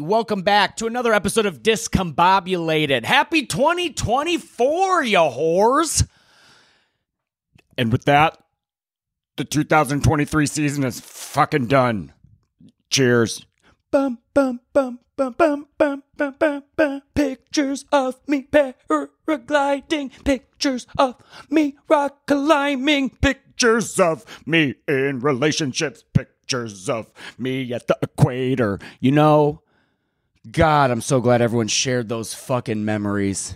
welcome back to another episode of Discombobulated. Happy 2024, you whores! And with that, the 2023 season is fucking done. Cheers. Bum, bum, bum, bum, bum, bum, bum, bum, bum. Pictures of me paragliding. Pictures of me rock climbing. Pictures of me in relationships. Pictures of me at the equator. You know, God, I'm so glad everyone shared those fucking memories.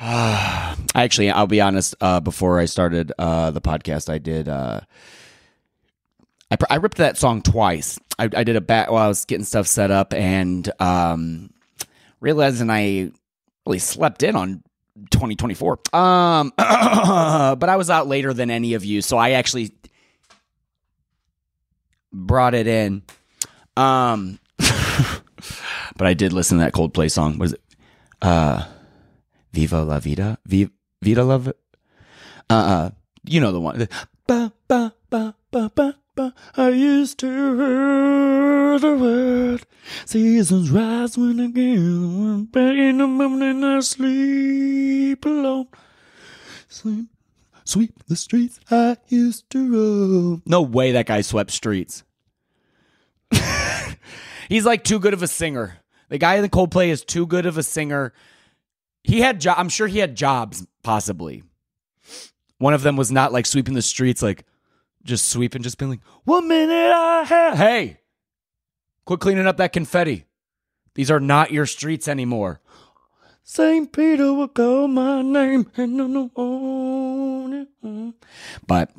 Actually, I'll be honest, before I started the podcast, I did... I ripped that song twice. I did a bat while I was getting stuff set up and realizing I really slept in on 2024. But I was out later than any of you, so I actually brought it in. But I did listen to that Coldplay song. Was it Viva La Vida? Vida La Vida? You know the one. Ba, ba, ba, ba, ba. I used to hear the word seasons rise when again back in the morning I sleep alone. Sweep the streets I used to roam. No way that guy swept streets. He's like too good of a singer. The guy in the Coldplay is too good of a singer. I'm sure he had jobs, possibly. One of them was not like sweeping the streets, like just sweeping, just being like, 1 minute I have. Hey, quit cleaning up that confetti. These are not your streets anymore. St. Peter will call my name. But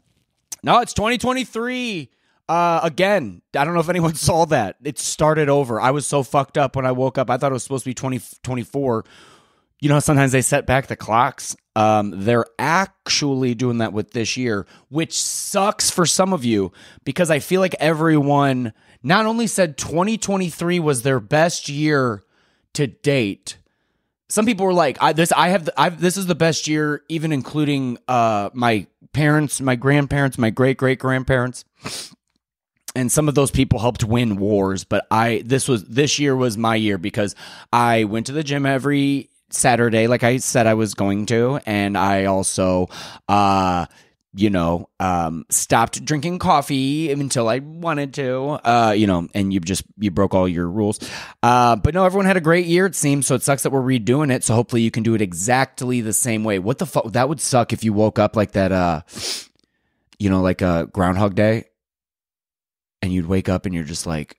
no, it's 2023. Again, I don't know if anyone saw that. It started over. I was so fucked up when I woke up. I thought it was supposed to be 2024. You know, sometimes they set back the clocks. They're actually doing that with this year, which sucks for some of you because I feel like everyone not only said 2023 was their best year to date. Some people were like, "This is the best year," even including my parents, my grandparents, my great grandparents, and some of those people helped win wars. But this year was my year because I went to the gym every Saturday, like I said I was going to, and I also, stopped drinking coffee until I wanted to, and you broke all your rules. But no, everyone had a great year, it seems, so it sucks that we're redoing it, so hopefully you can do it exactly the same way. What the fuck? That would suck if you woke up like that, like a Groundhog Day, and you'd wake up and you're just like,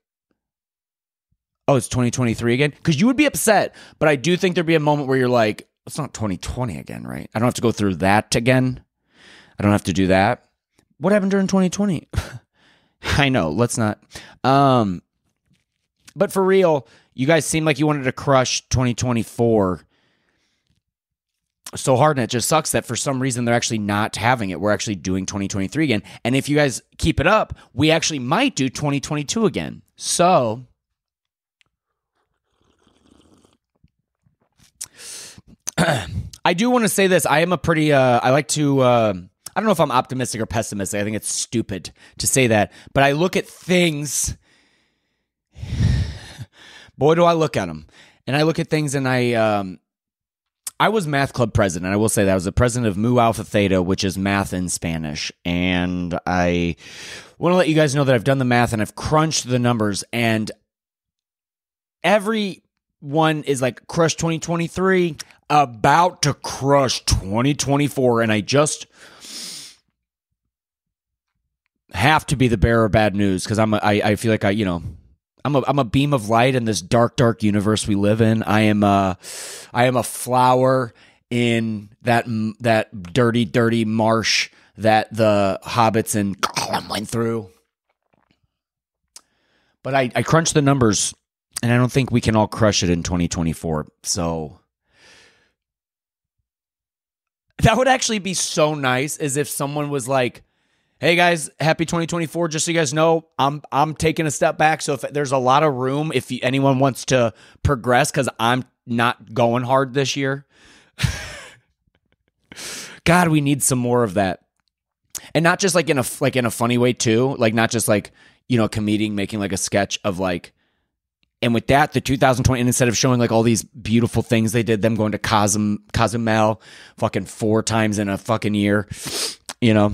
oh, it's 2023 again? Because you would be upset, but I do think there'd be a moment where you're like, it's not 2020 again, right? I don't have to go through that again. I don't have to do that. What happened during 2020? I know, let's not. But for real, you guys seem like you wanted to crush 2024 so hard, and it just sucks that for some reason they're actually not having it. We're actually doing 2023 again. And if you guys keep it up, we actually might do 2022 again. So I do want to say this. I am a pretty, I like to, I don't know if I'm optimistic or pessimistic. I think it's stupid to say that. But I look at things, boy, do I look at them. And I look at things and I was math club president. I will say that. I was the president of Mu Alpha Theta, which is math in Spanish. And I want to let you guys know that I've done the math and I've crunched the numbers. And everyone is like, crush 2023. About to crush 2024, and I just have to be the bearer of bad news because I feel like I'm a beam of light in this dark universe we live in. I am a flower in that dirty marsh that the hobbits and Gollum went through. But I crunched the numbers, and I don't think we can all crush it in 2024. So that would actually be so nice, as if someone was like, hey guys, happy 2024. Just so you guys know, I'm taking a step back. So if there's a lot of room, if anyone wants to progress, because I'm not going hard this year. God, we need some more of that. And not just like in a funny way too. Like not just like, a comedian making like a sketch of like, And with that, the 2020, and instead of showing like all these beautiful things they did, them going to Cozumel fucking 4 times in a fucking year, you know.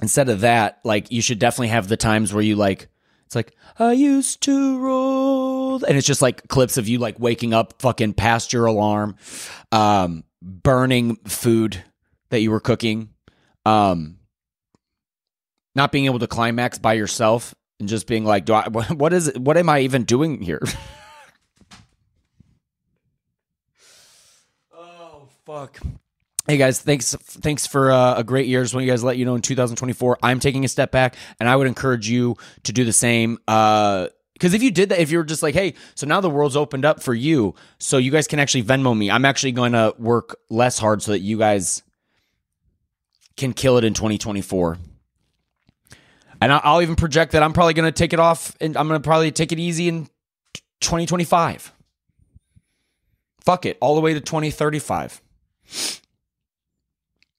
Instead of that, like, you should definitely have the times where you like, it's like, I used to roll. And it's just like clips of you like waking up fucking past your alarm, burning food that you were cooking, not being able to climax by yourself and just being like, what is it? What am I even doing here? Oh, fuck. Hey guys, thanks for a great year. Just want you guys to let you know in 2024, I'm taking a step back, and I would encourage you to do the same. Because if you did that, if you were just like, hey, so now the world's opened up for you, so you guys can actually Venmo me. I'm actually going to work less hard so that you guys can kill it in 2024. And I'll even project that I'm probably going to take it off, and I'm going to probably take it easy in 2025. Fuck it, all the way to 2035.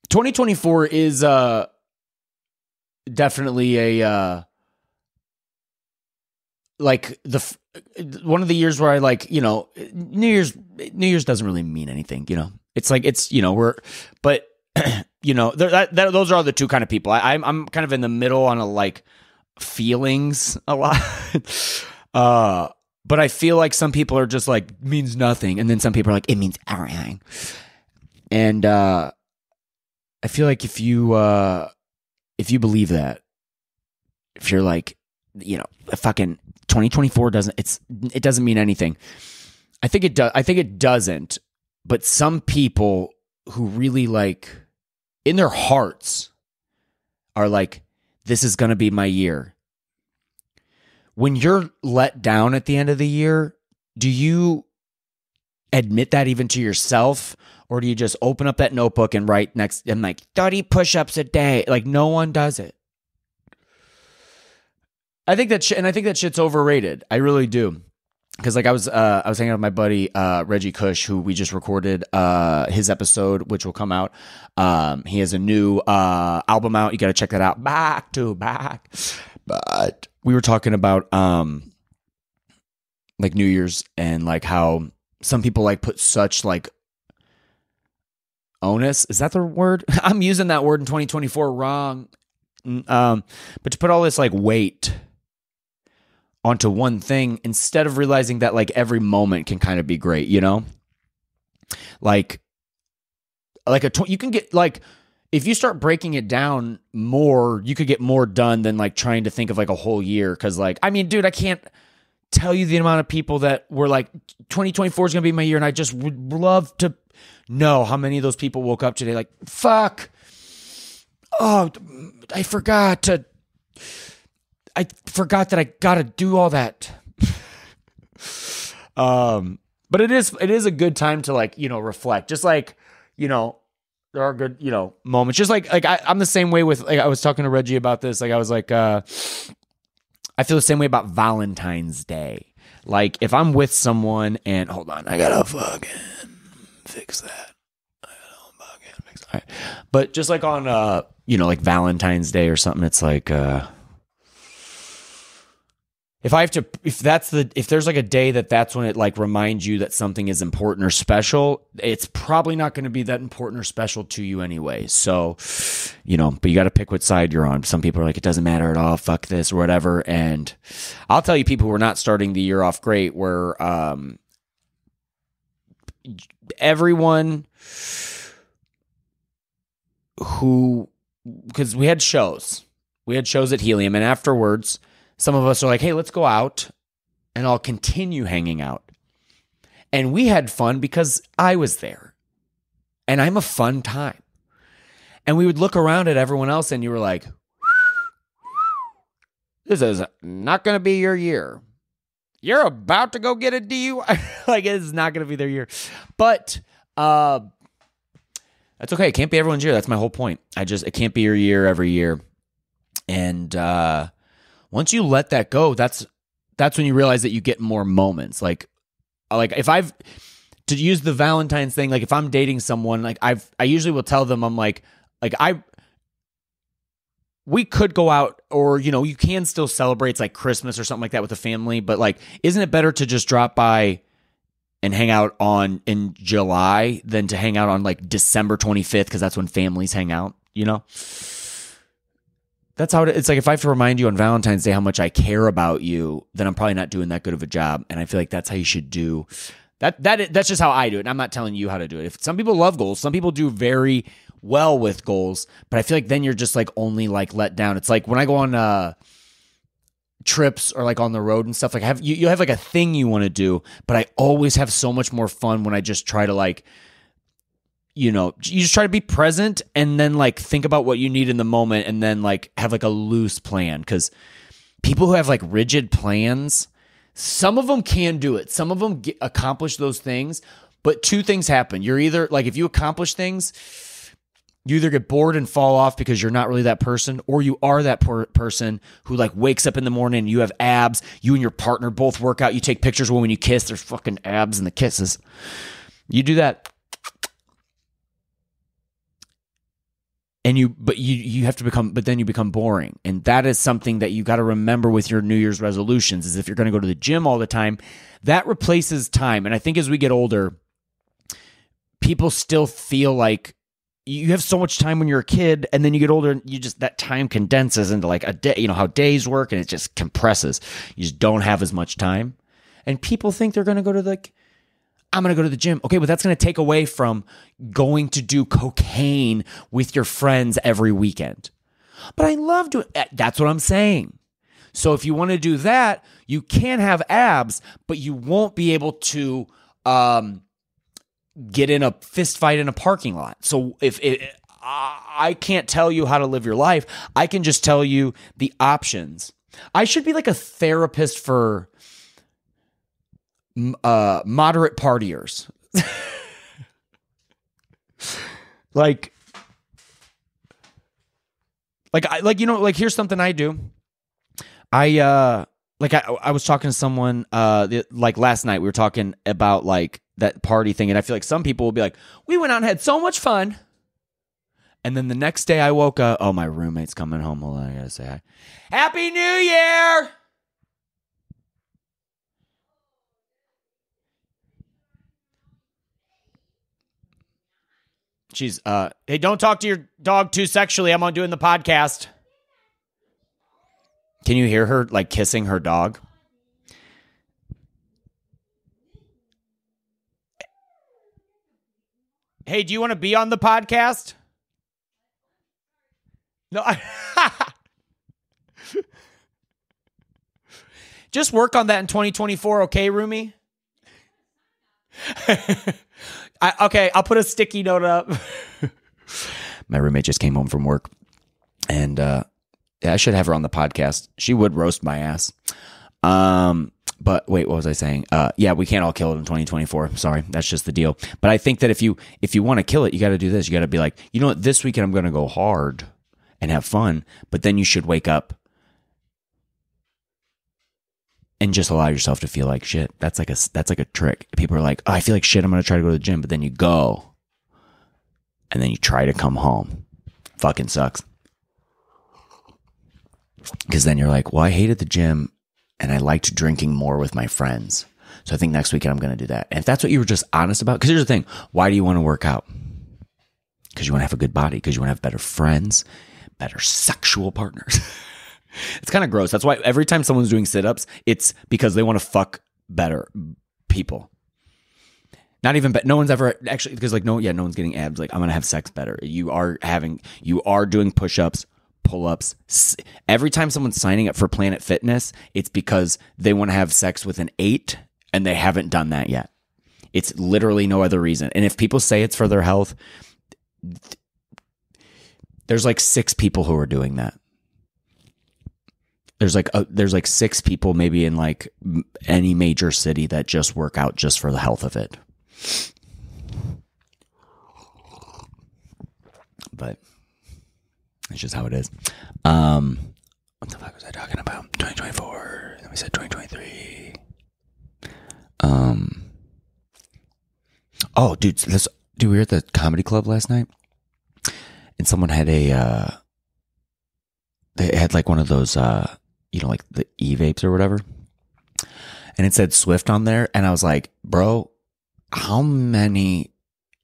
2024 is definitely a like one of the years where I like, you know, New Year's doesn't really mean anything, you know. It's like, it's, you know, but you know, those are the two kind of people. I'm kind of in the middle on a like feelings a lot. But I feel like some people are just like, means nothing, and then some people are like, it means everything. And I feel like if you believe that, if you're like, you know, fucking 2024 it doesn't mean anything. I think it does. I think it doesn't. But some people who really like, in their hearts, are like, this is going to be my year. When you're let down at the end of the year, do you admit that even to yourself? Or do you just open up that notebook and write next and like 30 push-ups a day? Like, no one does it. I think that shit's overrated. I really do. Because like I was hanging out with my buddy Reggie Kush, who we just recorded his episode, which will come out. He has a new album out. You got to check that out. Back to back. But we were talking about like New Year's and like how some people like put such like onus, is that the word? I'm using that word in 2024 wrong. But to put all this like weight onto one thing instead of realizing that like every moment can kind of be great, you know? Like you can get like, if you start breaking it down more, you could get more done than like trying to think of like a whole year. Cause like, I mean, dude, I can't tell you the amount of people that were like, 2024 is going to be my year. And I just would love to know how many of those people woke up today like, fuck. Oh, I forgot that I got to do all that. But it is a good time to like, you know, reflect. Just like, you know, there are good, you know, moments. Just like I'm the same way with, like, I was talking to Reggie about this. Like I was like, I feel the same way about Valentine's Day. Like if I'm with someone and hold on, I gotta fucking fix that. All right. But just like on, you know, like Valentine's Day or something, it's like, if there's like a day that's when it like reminds you that something is important or special, it's probably not going to be that important or special to you anyway. So, you know, but you got to pick what side you're on. Some people are like, it doesn't matter at all. Fuck this or whatever. And I'll tell you, people who are not starting the year off great were, everyone who, because we had shows at Helium, and afterwards some of us are like, hey, let's go out and I'll continue hanging out. And we had fun because I was there and I'm a fun time. And we would look around at everyone else and you were like, this is not going to be your year. You're about to go get a DUI. Like, it's not going to be their year. But that's okay. It can't be everyone's year. That's my whole point. It can't be your year every year. And once you let that go, that's when you realize that you get more moments. Like if I've, to use the Valentine's thing, like if I'm dating someone, like I usually will tell them, I'm like we could go out, or, you can still celebrate. It's like Christmas or something like that with the family. But like, isn't it better to just drop by and hang out in July than to hang out on like December 25th? Because that's when families hang out, That's how it's like. If I have to remind you on Valentine's Day how much I care about you, then I'm probably not doing that good of a job. And I feel like that's how you should do that. That's just how I do it. And I'm not telling you how to do it. If some people love goals, some people do very well with goals, but I feel like then you're just like only like let down. It's like when I go on trips or like on the road and stuff, like you have like a thing you want to do, but I always have so much more fun when I just try to like, you just try to be present and then like think about what you need in the moment and then like have like a loose plan. Because people who have like rigid plans, some of them can do it. Some of them accomplish those things, but two things happen. You're either like, if you accomplish things, you either get bored and fall off because you're not really that person, or you are that person who like wakes up in the morning and you have abs. You and your partner both work out. You take pictures when you kiss, there's fucking abs in the kisses. You do that. And you have to but then you become boring. And that is something that you got to remember with your New Year's resolutions, is if you're going to go to the gym all the time, that replaces time. And I think as we get older, people still feel like you have so much time when you're a kid, and then you get older and that time condenses into like a day, how days work, and it just compresses. You just don't have as much time. And people think they're going to go to I'm going to go to the gym. Okay, but that's going to take away from going to do cocaine with your friends every weekend. But I love doing that's what I'm saying. So if you want to do that, you can have abs, but you won't be able to get in a fist fight in a parking lot. So I can't tell you how to live your life. I can just tell you the options. I should be like a therapist for moderate partiers. Here's something I do. I was talking to someone like last night. We were talking about like that party thing, and I feel like some people will be like, we went out and had so much fun, and then the next day I woke up, oh, my roommate's coming home. Hold on, I gotta say hi. Happy New Year. She's hey, don't talk to your dog too sexually. I'm on doing the podcast. Can you hear her like kissing her dog? Hey, do you want to be on the podcast? No. Just work on that in 2024, okay, Rumi? Okay, I'll put a sticky note up. My roommate just came home from work, and I should have her on the podcast. She would roast my ass. But wait, what was I saying? Yeah, we can't all kill it in 2024. Sorry, that's just the deal. But I think that if you want to kill it, you got to do this. You got to be like, you know what? This weekend I'm going to go hard and have fun. But then you should wake up and just allow yourself to feel like shit. That's like a trick. People are like, oh, I feel like shit. I'm going to try to go to the gym. But then you go, and then you try to come home. Fucking sucks. Because then you're like, well, I hated the gym, and I liked drinking more with my friends. So I think next weekend I'm going to do that. And if that's what you were just honest about, because here's the thing. Why do you want to work out? Because you want to have a good body. Because you want to have better friends, better sexual partners. It's kind of gross. That's why every time someone's doing sit-ups, it's because they want to fuck better people. Not even, no one's ever actually, because like, no one's getting abs. Like, I'm going to have sex better. You are doing push-ups, pull-ups. Every time someone's signing up for Planet Fitness, it's because they want to have sex with an 8 and they haven't done that yet. It's literally no other reason. And if people say it's for their health, there's like 6 people who are doing that. There's like 6 people maybe in like any major city that just work out just for the health of it. But it's just how it is. What the fuck was I talking about? 2024. Then we said 2023. Oh, dude, we were at the comedy club last night, and someone had a they had like one of those, like the e-vapes or whatever. And it said Swift on there. And I was like, bro, how many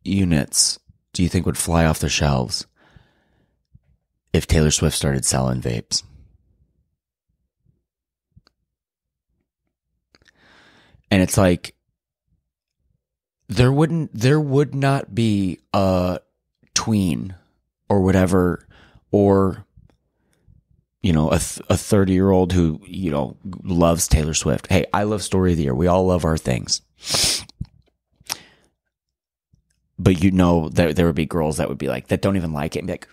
units do you think would fly off the shelves if Taylor Swift started selling vapes? And it's like, there would not be a tween or whatever, or, a 30-year-old who, loves Taylor Swift. Hey, I love Story of the Year. We all love our things. But there would be girls that would be like, that don't even like it and be like,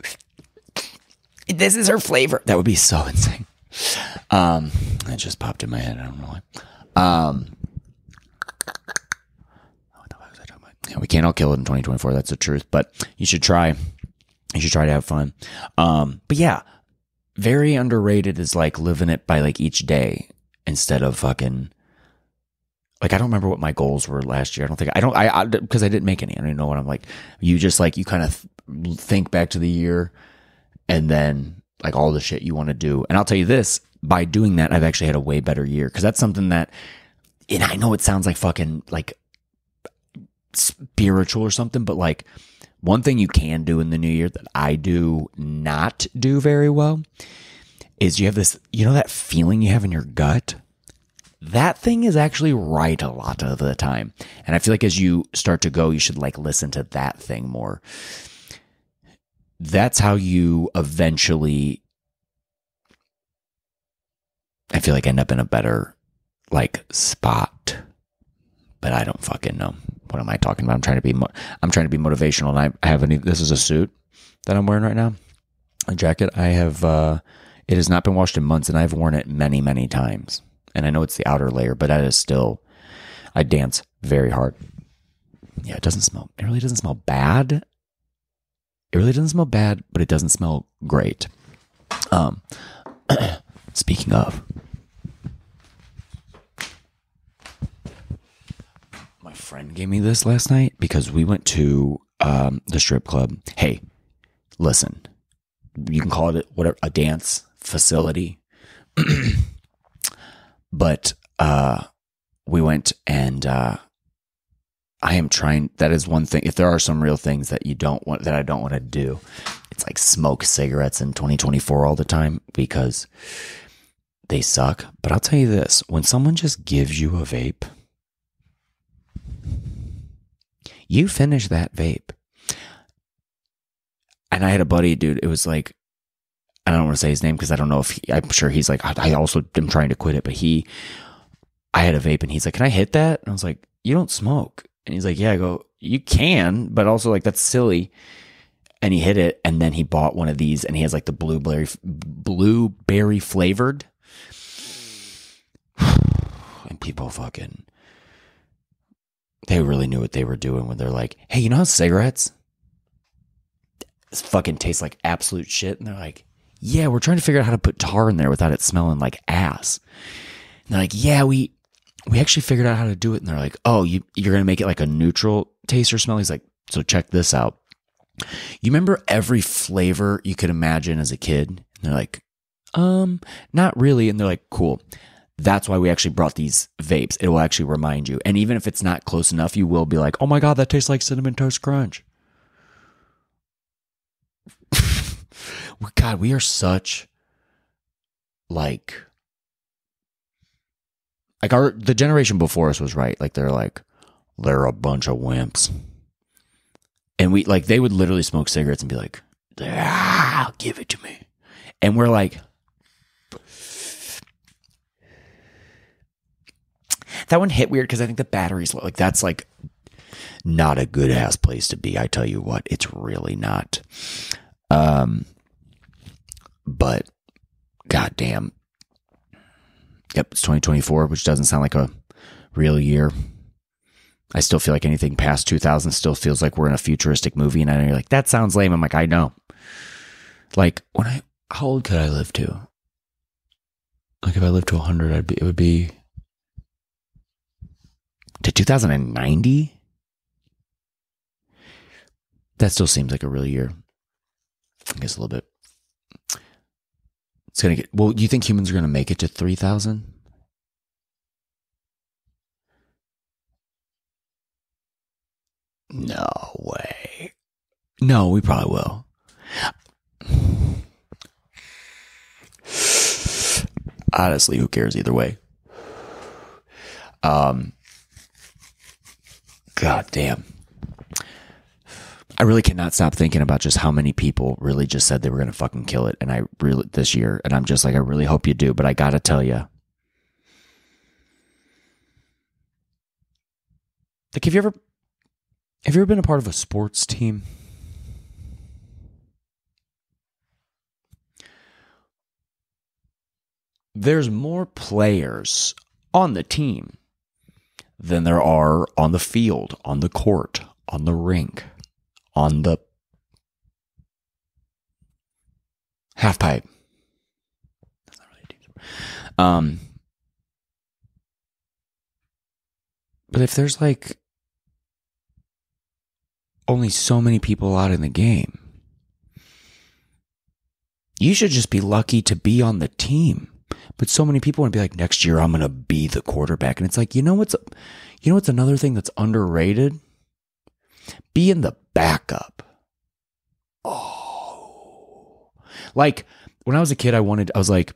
this is her flavor. That would be so insane. It just popped in my head. I don't know why. What the fuck was I talking about? Yeah, we can't all kill it in 2024. That's the truth. But you should try. You should try to have fun. But yeah, very underrated is like living it by like each day instead of fucking. Like, I don't remember what my goals were last year. Because I didn't make any. I don't even know what I'm like. You just like, you kind of think back to the year and then like all the shit you want to do. And I'll tell you this, by doing that, I've actually had a way better year. Because that's something that, and I know it sounds like fucking like spiritual or something, but like one thing you can do in the new year that I do not do very well is you have this, that feeling you have in your gut. That thing is actually right a lot of the time. And I feel like as you start to go, you should like listen to that thing more. That's how you eventually, I feel like, end up in a better like spot. But I don't fucking know. What am I talking about? I'm trying to be motivational, and I have this is a suit that I'm wearing right now. A jacket. I have it has not been washed in months, and I've worn it many, many times. And I know it's the outer layer, but that is still, I dance very hard. Yeah, it really doesn't smell bad. It really doesn't smell bad, but it doesn't smell great. Speaking of, my friend gave me this last night because we went to the strip club. Hey, listen, you can call it whatever, a dance facility. But we went and I am trying. That is one thing. If there are some real things that I don't want to do, it's like smoke cigarettes in 2024 all the time because they suck. But I'll tell you this: when someone just gives you a vape, you finish that vape. And I had a buddy, dude. It was like, I don't want to say his name because I don't know if I'm sure he's like, I also am trying to quit it, but I had a vape and he's like, can I hit that? And I was like, you don't smoke. And he's like, yeah. I go, you can, but also like, that's silly. And he hit it. And then he bought one of these and he has like the blueberry flavored. And people they really knew what they were doing when they're like, hey, you know how cigarettes fucking taste like absolute shit? And they're like, yeah, we're trying to figure out how to put tar in there without it smelling like ass. And they're like, yeah, we actually figured out how to do it. And they're like, oh, you're going to make it like a neutral taste or smell? He's like, so check this out. You remember every flavor you could imagine as a kid? And they're like, not really. And they're like, cool. That's why we actually brought these vapes. It will actually remind you. And even if it's not close enough, you will be like, oh my God, that tastes like Cinnamon Toast Crunch. God, we are such like the generation before us was right. Like they're a bunch of wimps. And we like, they would literally smoke cigarettes and be like, give it to me. And we're like, that one hit weird because I think the battery's low. Like that's like not a good ass place to be. I tell you what, it's really not. But goddamn. Yep, it's 2024, which doesn't sound like a real year. I still feel like anything past 2000 still feels like we're in a futuristic movie. And I know you're like, that sounds lame. I'm like, I know. Like how old could I live to? Like if I lived to 100, it would be to 2090. That still seems like a real year. I guess a little bit. It's going to get, well, do you think humans are going to make it to 3,000? No way. No, we probably will. Honestly, who cares either way? God damn. I really cannot stop thinking about just how many people really just said they were going to fucking kill it. And I really, this year, and I'm just like, I really hope you do. But I got to tell you, like, have you ever been a part of a sports team? There's more players on the team than there are on the field, on the court, on the rink, on the half pipe. That's not really a team sport. But if there's like only so many people out in the game, you should just be lucky to be on the team. But so many people want to be like, next year I'm going to be the quarterback. And it's like, you know what's another thing that's underrated? Being the backup. Oh. Like, when I was a kid, I was like,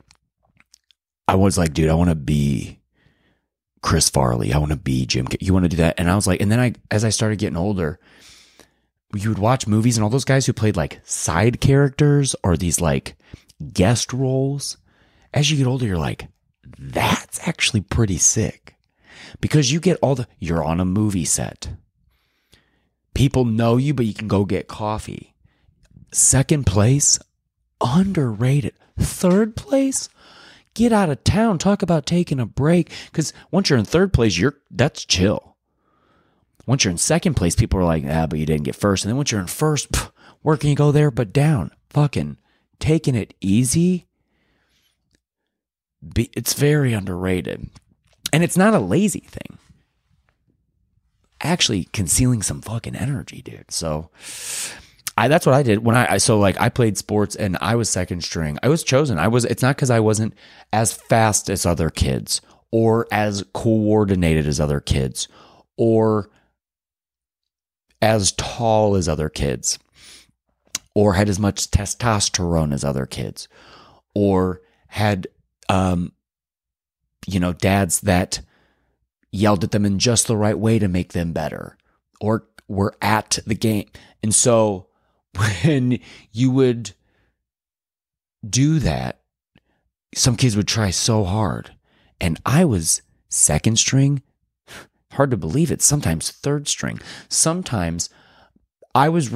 dude, I want to be Chris Farley. I want to be Jim. You want to do that? And I was like, and then as I started getting older, you would watch movies and all those guys who played like side characters or these like guest roles. As you get older, you're like, that's actually pretty sick. Because you get you're on a movie set. People know you, but you can go get coffee. Second place, underrated. Third place, get out of town. Talk about taking a break. Because once you're in third place, that's chill. Once you're in second place, people are like, but you didn't get first. And then once you're in first, where can you go there but down? Fucking taking it easy. It's very underrated. And it's not a lazy thing. Actually concealing some fucking energy, dude. So that's what I did when I played sports and I was second string. I was chosen. It's not because I wasn't as fast as other kids or as coordinated as other kids or as tall as other kids or had as much testosterone as other kids or had dads that yelled at them in just the right way to make them better or were at the game. And so when you would do that, some kids would try so hard. And I was second string. Hard to believe it. Sometimes third string. Sometimes I was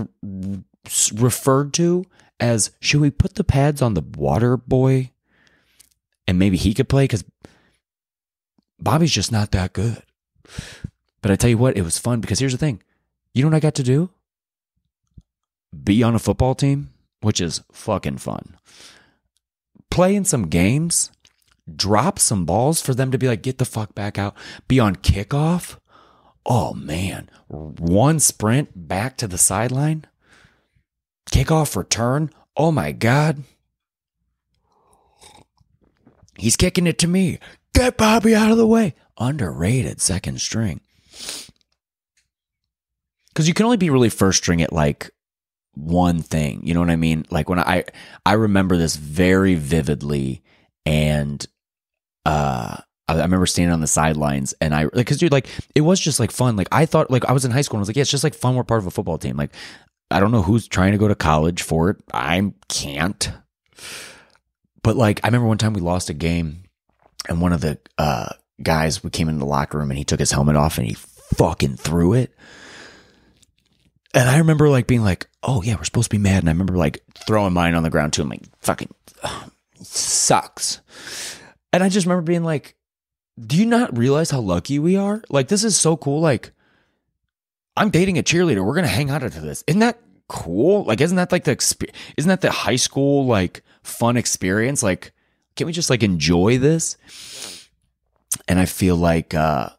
referred to as, should we put the pads on the water boy? And maybe he could play because Bobby's just not that good. But I tell you what, it was fun because here's the thing. You know what I got to do? Be on a football team, which is fucking fun. Play in some games. Drop some balls for them to be like, get the fuck back out. Be on kickoff. Oh, man. One sprint back to the sideline. Kickoff return. Oh, my God. He's kicking it to me. Get Bobby out of the way. Underrated second string. Because you can only be really first string at like one thing. You know what I mean? Like when I remember this very vividly, and I remember standing on the sidelines, and because dude, like it was just like fun. Like I thought, like I was in high school, and I was like, yeah, it's just like fun. We're part of a football team. Like I don't know who's trying to go to college for it. I can't. But like, I remember one time we lost a game and one of the guys, we came into the locker room and he took his helmet off and he fucking threw it. And I remember like being like, oh yeah, we're supposed to be mad. And I remember like throwing mine on the ground too. I'm like, fucking sucks. And I just remember being like, do you not realize how lucky we are? Like, this is so cool. Like, I'm dating a cheerleader. We're going to hang out after this. Isn't that cool? Like, isn't that like isn't that the high school, like, fun experience? Like, can't we just like enjoy this? And I feel like that's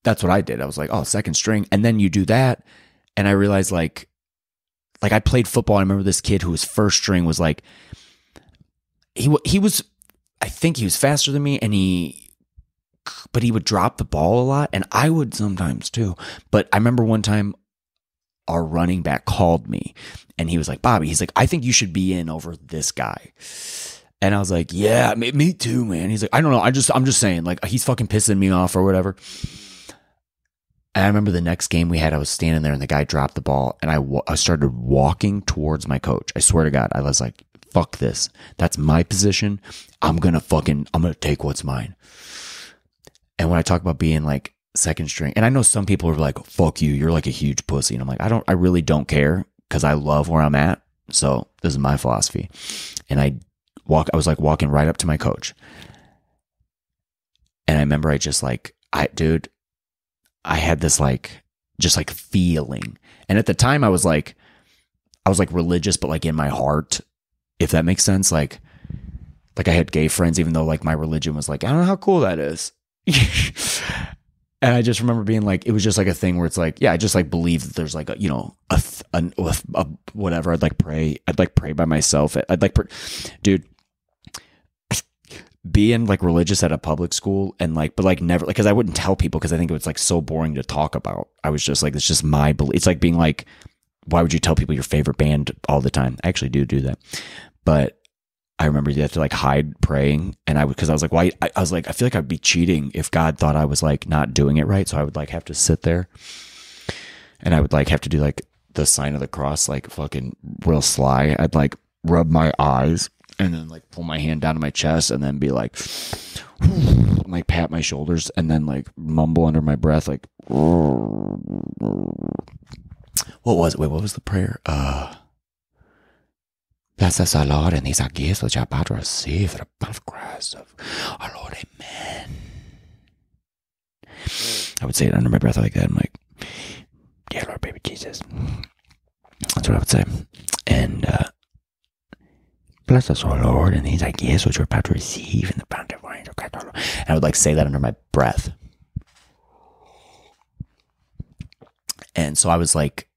what I did. I was like, oh, second string. And then you do that. And I realized like I played football. I remember this kid who was first string was like, he was, I think he was faster than me, but he would drop the ball a lot, and I would sometimes too. But I remember one time our running back called me, and he was like, Bobby, he's like, I think you should be in over this guy. And I was like, yeah, me too, man. He's like, I don't know. I'm just saying, like, he's fucking pissing me off or whatever. And I remember the next game we had, I was standing there and the guy dropped the ball, and I started walking towards my coach. I swear to God, I was like, fuck this. That's my position. I'm going to take what's mine. And when I talk about being like second string, and I know some people are like, fuck you, you're like a huge pussy. And I'm like, I really don't care, because I love where I'm at. So this is my philosophy. And I was like walking right up to my coach. And I remember I had this like, just like feeling. And at the time I was like religious, but like in my heart, if that makes sense. Like I had gay friends, even though like my religion was like, I don't know how cool that is. And I just remember being like, it was just like a thing where it's like, yeah, I just like believe that there's like a, you know, a whatever. I'd like pray by myself. Dude, being like religious at a public school and like, but like never, like, cause I wouldn't tell people, cause I think it was like so boring to talk about. I was just like, it's just my belief. It's like being like, why would you tell people your favorite band all the time? I actually do that. But I remember you have to like hide praying, and because I was like, why? I was like, I feel like I'd be cheating if God thought I was like not doing it right. So I would like have to sit there, and I would like have to do like the sign of the cross, like fucking real sly. I'd like rub my eyes and then like pull my hand down to my chest and then be like pat my shoulders and then like mumble under my breath like, what was it? Wait, what was the prayer? Bless us, our Lord, and these are gifts which are about to receive the blood of Christ of our Lord. Amen. I would say it under my breath like that. I'm like, dear Lord, baby Jesus. That's what I would say. And bless us, our Lord, and these are gifts which we're about to receive in the bountiful range of Christ. And I would like say that under my breath. And so I was like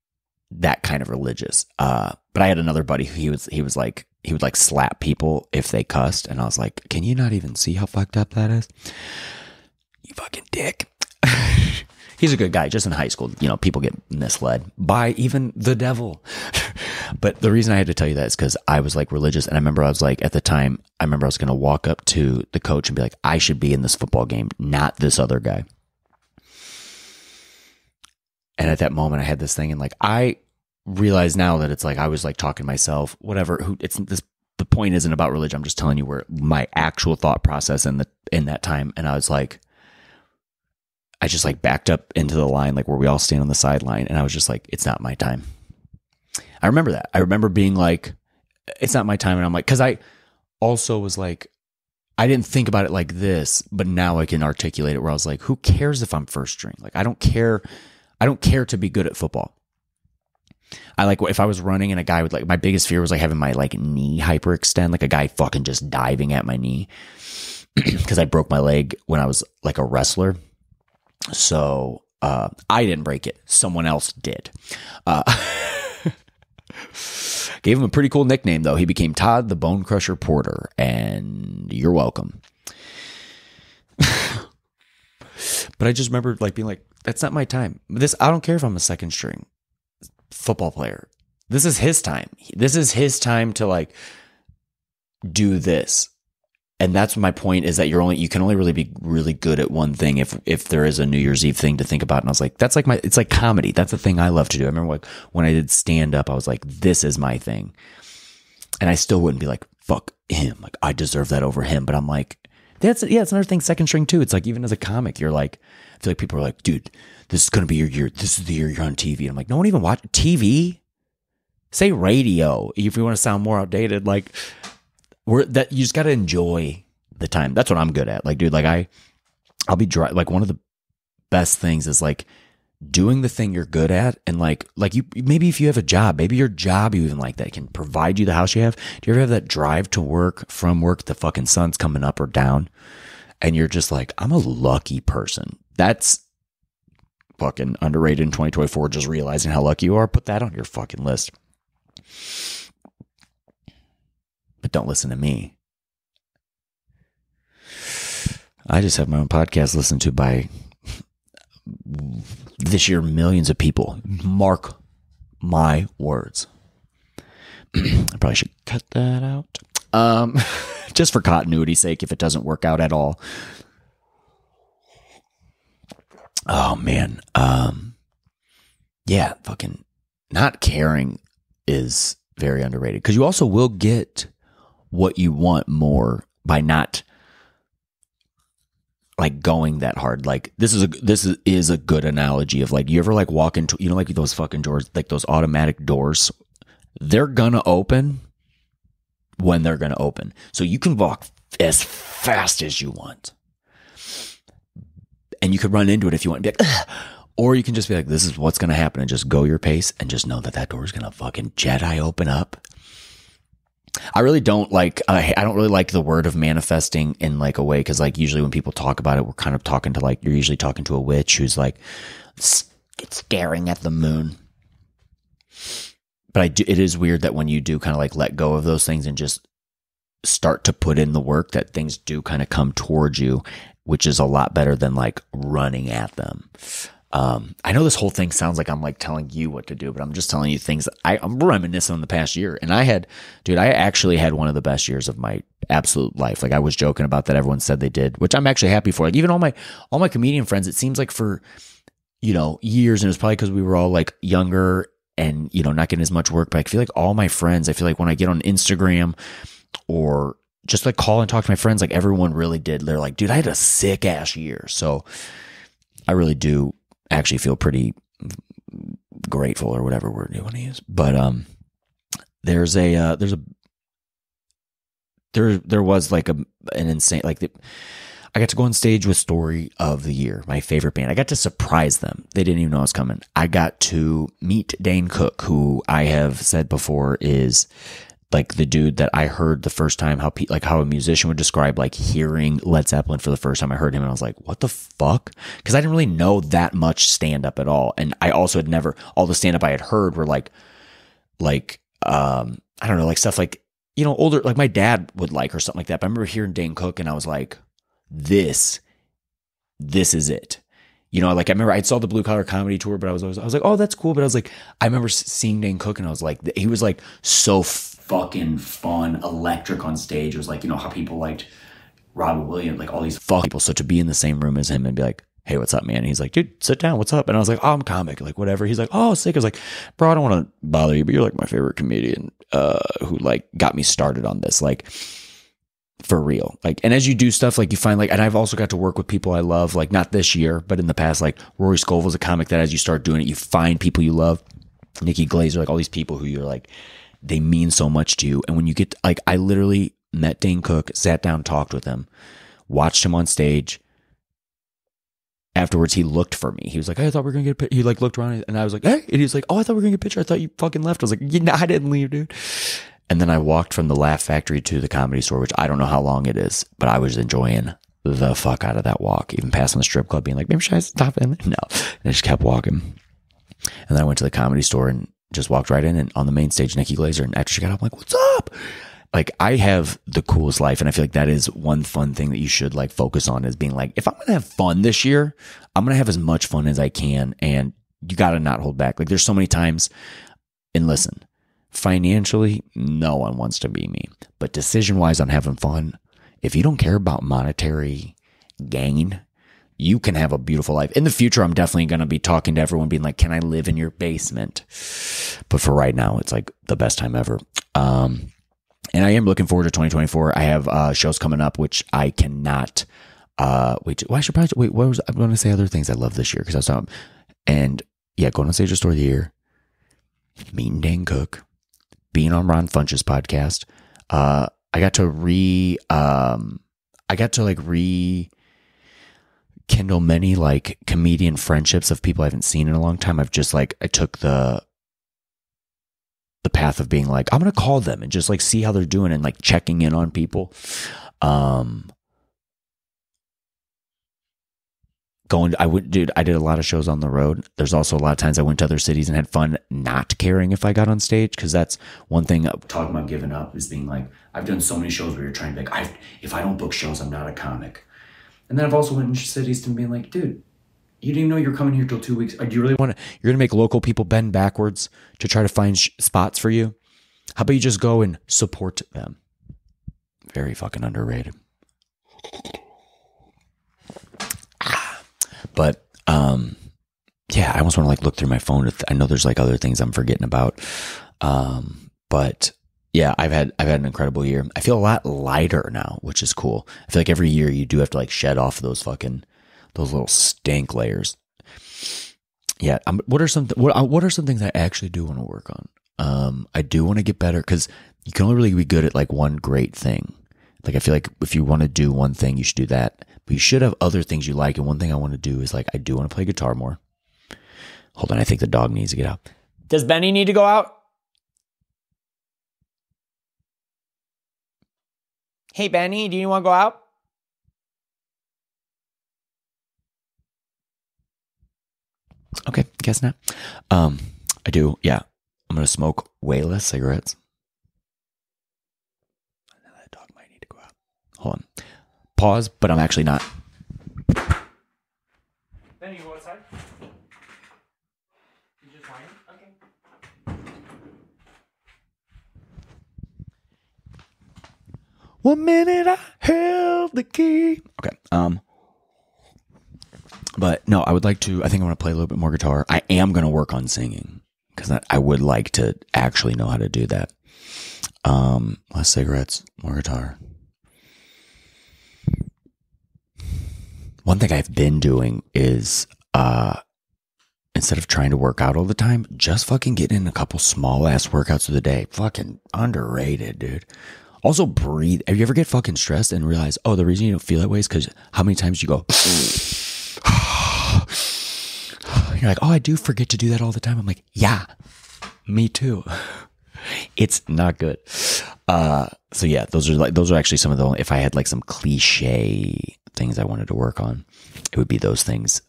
that kind of religious. But I had another buddy who he would like slap people if they cussed, and I was like, can you not even see how fucked up that is? You fucking dick. He's a good guy. Just in high school, you know, people get misled by even the devil. But the reason I had to tell you that is because I was like religious, and I remember I was like, at the time, I remember I was going to walk up to the coach and be like, I should be in this football game, not this other guy. And at that moment, I had this thing, and like I realize now that it's like I was like talking to myself, whatever. The point isn't about religion. I'm just telling you where my actual thought process in that time. And I was like, I just like backed up into the line, like where we all stand on the sideline, and I was just like, it's not my time. I remember that. I remember being like, it's not my time, and I'm like, because I also was like, I didn't think about it like this, but now I can articulate it where I was like, who cares if I'm first string? Like, I don't care to be good at football. I like if I was running and a guy would like, my biggest fear was like having my like knee hyperextend, like a guy fucking just diving at my knee because I broke my leg when I was like a wrestler. So I didn't break it. Someone else did. Gave him a pretty cool nickname though. He became Todd the Bone Crusher Porter, and you're welcome. But I just remember like being like, that's not my time. I don't care if I'm a second string football player. This is his time. This is his time to like do this. And that's my point, is that you can only really be really good at one thing if there is a New Year's Eve thing to think about. And I was like, that's like it's like comedy. That's the thing I love to do. I remember like when I did stand up, I was like, this is my thing. And I still wouldn't be like, fuck him. Like I deserve that over him. But I'm like, it's another thing, second string too. It's like, even as a comic, you're like, I feel like people are like, dude, this is going to be your year. This is the year you're on TV. And I'm like, no one even watch TV. Say radio if you want to sound more outdated. Like you just got to enjoy the time. That's what I'm good at. Like, dude, like I'll be dry. Like one of the best things is like doing the thing you're good at. And like you, maybe if you have a job, maybe your job, you even like that can provide you the house you have. Do you ever have that drive to work, from work, the fucking sun's coming up or down? And you're just like, I'm a lucky person. That's fucking underrated in 2024. Just realizing how lucky you are. Put that on your fucking list. But don't listen to me. I just have my own podcast listened to by this year millions of people. Mark my words. I probably should cut that out. Just for continuity's sake, if it doesn't work out at all. Oh man. Yeah, fucking not caring is very underrated, because you also will get what you want more by not like going that hard. Like this is a good analogy of like, you ever like walk into, you know, like those fucking doors, like those automatic doors, they're gonna open when they're gonna open. So you can walk as fast as you want, and you could run into it if you want to be like, ugh. Or you can just be like, this is what's gonna happen, and just go your pace and just know that door is gonna fucking Jedi open up. I really don't like, I don't really like the word of manifesting in like a way, because like usually when people talk about it, we're kind of talking to like, you're usually talking to a witch who's like staring at the moon. But it is weird that when you do kind of like let go of those things and just start to put in the work, that things do kind of come towards you, which is a lot better than like running at them. I know this whole thing sounds like I'm like telling you what to do, but I'm just telling you things that I'm reminiscing on the past year. And I actually had one of the best years of my absolute life. Like I was joking about that. Everyone said they did, which I'm actually happy for. Like even all my comedian friends, it seems like for, you know, years, and it was probably because we were all like younger and, you know, not getting as much work. But I feel like all my friends, I feel like when I get on Instagram or just like call and talk to my friends, like everyone really did. They're like, dude, I had a sick ass year. So I really do actually feel pretty grateful, or whatever word you want to use. But there was like an insane, like I got to go on stage with Story of the Year, my favorite band. I got to surprise them. They didn't even know I was coming. I got to meet Dane Cook, who I have said before is like the dude that I heard the first time, how a musician would describe like hearing Led Zeppelin for the first time. I heard him and I was like, what the fuck? Because I didn't really know that much stand up at all. And I also had never, all the stand up I had heard were like, I don't know, like stuff like, you know, older, like my dad would like, or something like that. But I remember hearing Dane Cook and I was like, this is it. You know, like I remember I saw the Blue Collar Comedy Tour, but I was like, oh, that's cool. But I was like, I remember seeing Dane Cook and I was like, he was like so fucking fun, electric on stage. It was like, you know, how people liked Robin Williams, like all these fuck people. So to be in the same room as him and be like, hey, what's up, man? And he's like, dude, sit down. What's up? And I was like, oh, I'm a comic, like whatever. He's like, oh, sick. I was like, bro, I don't want to bother you, but you're like my favorite comedian who like got me started on this. Like, for real. Like, and as you do stuff, like you find like, and I've also got to work with people I love, like not this year, but in the past, like Rory Scovel's a comic that as you start doing it, you find people you love, Nikki Glazer, like all these people who you're like, they mean so much to you. And when you get like, I literally met Dane Cook, sat down, talked with him, watched him on stage. Afterwards, he looked for me. He was like, hey, I thought we were going to get a picture. He like looked around and I was like, hey, and he was like, oh, I thought we were going to get a picture. I thought you fucking left. I was like, yeah, I didn't leave, dude. And then I walked from the Laugh Factory to the Comedy Store, which I don't know how long it is, but I was enjoying the fuck out of that walk, even passing the strip club being like, maybe should I stop in? No. And I just kept walking. And then I went to the Comedy Store and just walked right in, and on the main stage, Nikki Glazer. And after she got up, I'm like, what's up? Like, I have the coolest life. And I feel like that is one fun thing that you should like focus on, is being like, if I'm going to have fun this year, I'm going to have as much fun as I can. And you got to not hold back. Like there's so many times, and listen, financially, no one wants to be me, but decision wise on having fun, if you don't care about monetary gain, you can have a beautiful life. In the future, I'm definitely going to be talking to everyone being like, can I live in your basement? But for right now, it's like the best time ever. And I am looking forward to 2024. I have shows coming up, which I cannot wait. Well, I should probably wait. What was I'm going to say? Other things I love this year, because I was talking, and yeah, going on stage with Story of the Year, meeting Dane Cook, being on Ron Funch's podcast. I got to rekindle many like comedian friendships of people I haven't seen in a long time. I've just like, I took the path of being like, I'm going to call them and just like see how they're doing, and like checking in on people. I did a lot of shows on the road. There's also a lot of times I went to other cities and had fun not caring if I got on stage, because that's one thing talking about giving up, is being like, I've done so many shows where you're trying to be like, if I don't book shows, I'm not a comic. And then I've also went in cities to being like, dude, you didn't even know you're coming here till 2 weeks. Do you really want to? You're going to make local people bend backwards to try to find spots for you? How about you just go and support them? Very fucking underrated. But, yeah, I almost want to like look through my phone. I know there's like other things I'm forgetting about. But yeah, I've had an incredible year. I feel a lot lighter now, which is cool. I feel like every year you do have to like shed off those little stink layers. Yeah. What are some things I actually do want to work on? I do want to get better because you can only really be good at like one great thing. Like, I feel like if you want to do one thing, you should do that, but you should have other things you like. And one thing I want to do is like, I do want to play guitar more. Hold on. I think the dog needs to get out. Does Benny need to go out? Hey, Benny, do you want to go out? Okay, guess not. I do. Yeah, I'm gonna smoke way less cigarettes. That dog might need to go out. Hold on. Pause. But I'm actually not. Then you go outside. You just whining? Okay. 1 minute I held the key. Okay. But no, I think I want to play a little bit more guitar. I am going to work on singing because I would like to actually know how to do that. Less cigarettes, more guitar. One thing I've been doing is, instead of trying to work out all the time, just fucking getting in a couple small ass workouts of the day. Fucking underrated, dude. Also breathe. Have you ever get fucking stressed and realize, oh, the reason you don't feel that way is because how many times you go, you're like, oh, I do forget to do that all the time. I'm like, yeah, me too. It's not good. So yeah, those are actually some of the, if I had like some cliche things I wanted to work on, it would be those things.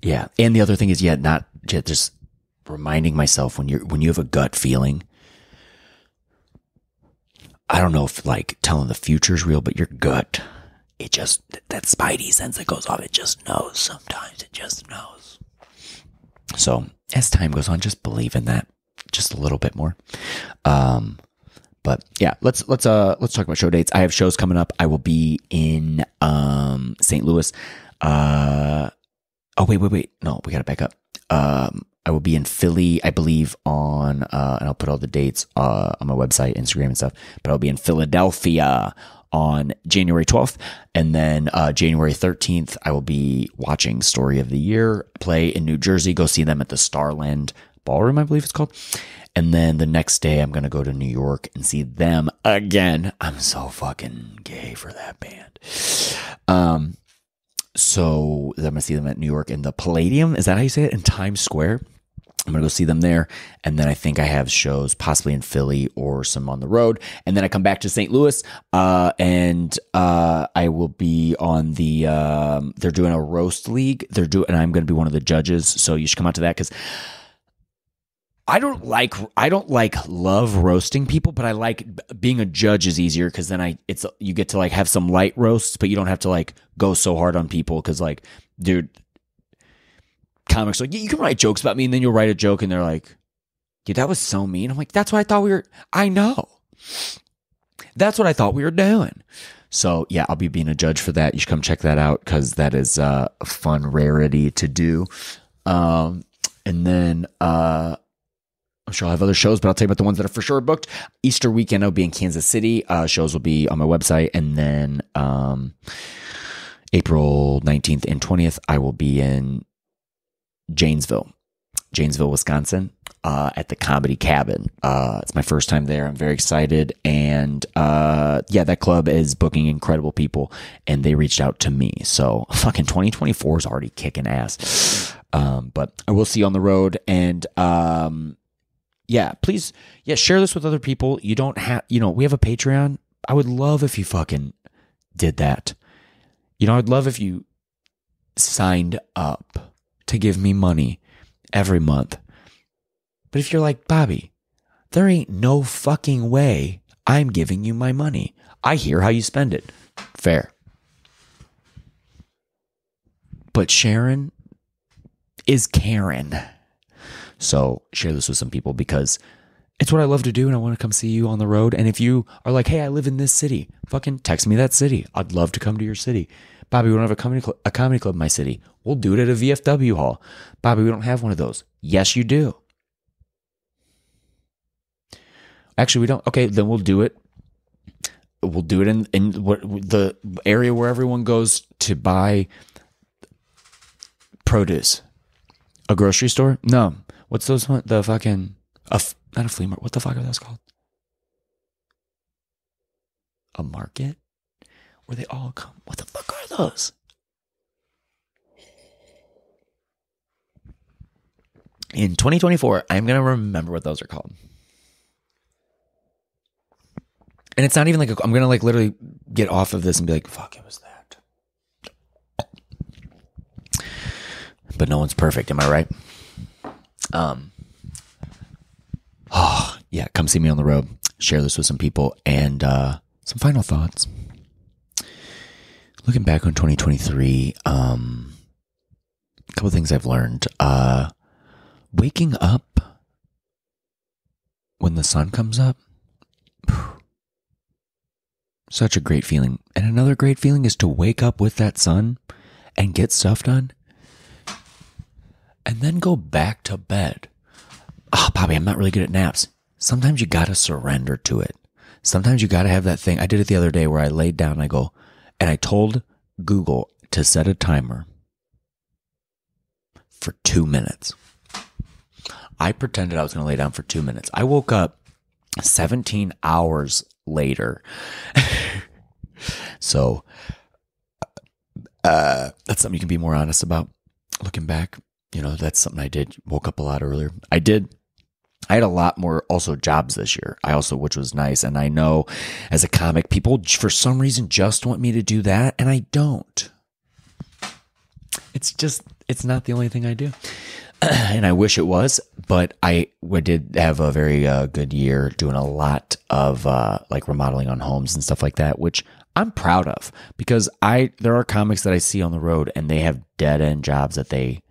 Yeah. And the other thing is, just reminding myself when you have a gut feeling, I don't know if like telling the future is real, but your gut, it just, that spidey sense that goes off, it just knows sometimes. It just knows. So as time goes on, just believe in that just a little bit more. But yeah, let's talk about show dates. I have shows coming up. I will be in St. Louis. Wait. No, we got to back up. I will be in Philly, I believe, and I'll put all the dates on my website, Instagram, and stuff. But I'll be in Philadelphia on January 12th. And then January 13th, I will be watching Story of the Year play in New Jersey. Go see them at the Starland Ballroom, I believe it's called. And then the next day, I'm going to go to New York and see them again. I'm so fucking gay for that band. So I'm going to see them at New York in the Palladium. Is that how you say it? In Times Square. I'm going to go see them there. And then I think I have shows possibly in Philly or some on the road. And then I come back to St. Louis, and I will be on the, they're doing a roast league. And I'm going to be one of the judges. So you should come out to that because I don't love roasting people, but I like being a judge is easier because then you get to like have some light roasts, but you don't have to like go so hard on people because like, dude, comics like, you can write jokes about me, and then you'll write a joke and they're like, dude, that was so mean. I'm like, that's what I thought I know. That's what I thought we were doing. So yeah, I'll be being a judge for that. You should come check that out because that is a fun rarity to do. And then I'm sure I'll have other shows, but I'll tell you about the ones that are for sure booked. Easter weekend, I'll be in Kansas City. Shows will be on my website. And then April 19th and 20th, I will be in Janesville, Wisconsin, at the Comedy Cabin. It's my first time there. I'm very excited. And that club is booking incredible people, and they reached out to me. So fucking 2024 is already kicking ass. But I will see you on the road. And please, share this with other people. You don't have, we have a Patreon. I would love if you fucking did that. I'd love if you signed up to give me money every month. But if you're like, Bobby, there ain't no fucking way I'm giving you my money. I hear how you spend it. Fair. But Sharon is Karen. So share this with some people because it's what I love to do and I want to come see you on the road. And if you are like, hey, I live in this city, fucking text me that city. I'd love to come to your city. Bobby, we don't have a comedy club in my city. We'll do it at a VFW hall. Bobby, we don't have one of those. Yes, you do. Actually, we don't. Okay, then we'll do it. We'll do it in the area where everyone goes to buy produce. A grocery store? No. What's those one? The fucking not a flea market. What the fuck are those called? A market? Where they all come. What the fuck are those? In 2024, I'm going to remember what those are called. And it's not even like I'm going to like literally get off of this and be like, fuck, it was that. But no one's perfect, am I right? Oh, yeah, come see me on the road. Share this with some people and some final thoughts. Looking back on 2023, a couple things I've learned. Waking up when the sun comes up, such a great feeling. And another great feeling is to wake up with that sun and get stuff done and then go back to bed. Oh, Bobby, I'm not really good at naps. Sometimes you got to surrender to it. Sometimes you got to have that thing. I did it the other day where I laid down and I go, and I told Google to set a timer for 2 minutes. I pretended I was going to lay down for 2 minutes. I woke up 17 hours later. So that's something you can be more honest about. Looking back, you know, that's something I did. Woke up a lot earlier. I had a lot more also jobs this year. Which was nice. And I know as a comic, people for some reason just want me to do that. And I don't. It's not the only thing I do. And I wish it was, but I did have a very good year doing a lot of like remodeling on homes and stuff like that, which I'm proud of because there are comics that I see on the road and they have dead end jobs that they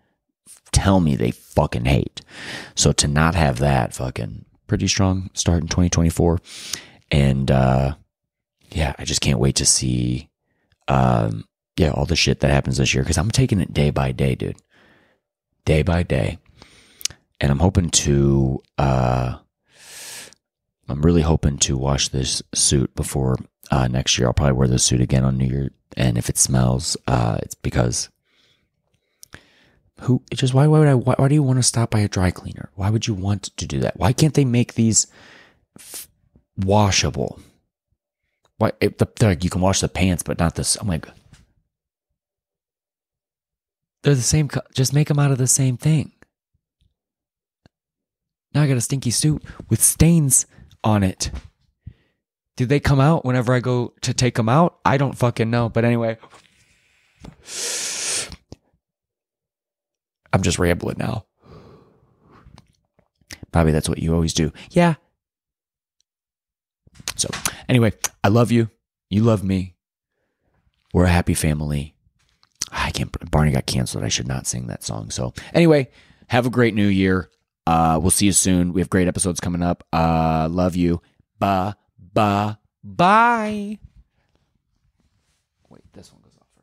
tell me they fucking hate. So to not have that, fucking pretty strong start in 2024. And yeah, I just can't wait to see all the shit that happens this year because I'm taking it day by day, dude. Day by day. And I'm hoping to I'm really hoping to wash this suit before next year. I'll probably wear this suit again on New Year. And if it smells, it's because why do you want to stop by a dry cleaner? Why would you want to do that? Why can't they make these washable? Why they're like, you can wash the pants, but not this. I'm like, they're the same. Just make them out of the same thing. Now I got a stinky suit with stains on it. Do they come out whenever I go to take them out? I don't fucking know. But anyway, I'm just rambling now. Bobby, that's what you always do. Yeah. So anyway, I love you. You love me. We're a happy family. Barney got canceled. I should not sing that song. So anyway, have a great new year. We'll see you soon. We have great episodes coming up. Love you. Bye. Wait, this one goes off.